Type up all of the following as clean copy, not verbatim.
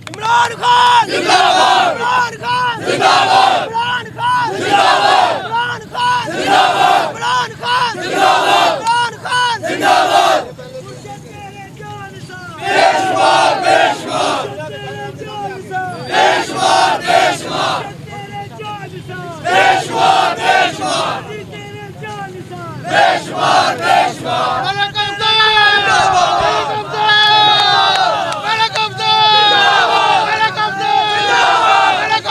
इमरान खान जिंदाबाद, इमरान खान जिंदाबाद, इमरान खान जिंदाबाद, इमरान खान जिंदाबाद, इमरान खान जिंदाबाद, इमरान खान जिंदाबाद। पेशवा पेशवा पेशवा पेशवा पेशवा पेशवा पेशवा पेशवा ملك أفضل زنداباد، ملك أفضل زنداباد، ملك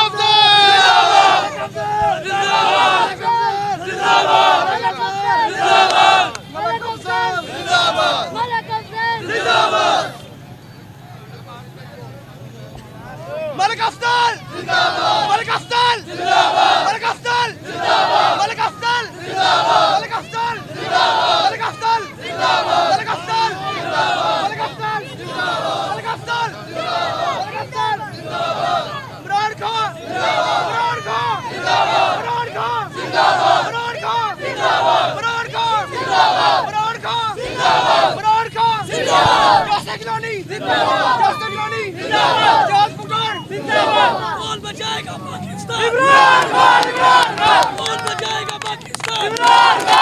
أفضل زنداباد، ملك أفضل زنداباد، ملك أفضل زنداباد، ملك أفضل زنداباد، ملك أفضل زنداباد، ملك أفضل زنداباد، ملك أفضل زنداباد، ملك أفضل زنداباد، عمران خان زنداباد، عمران خان زنداباد، عمران خان زنداباد، عمران خان زنداباد، عمران خان زنداباد، عمران خان زنداباد، عمران خان زنداباد، جوسف گیلانی زنداباد، جوسف گیلانی زنداباد، جوسف پٹھان زنداباد، کون بچائے گا پاکستان؟ عمران خان، عمران خان، کون بچائے گا پاکستان؟ عمران خان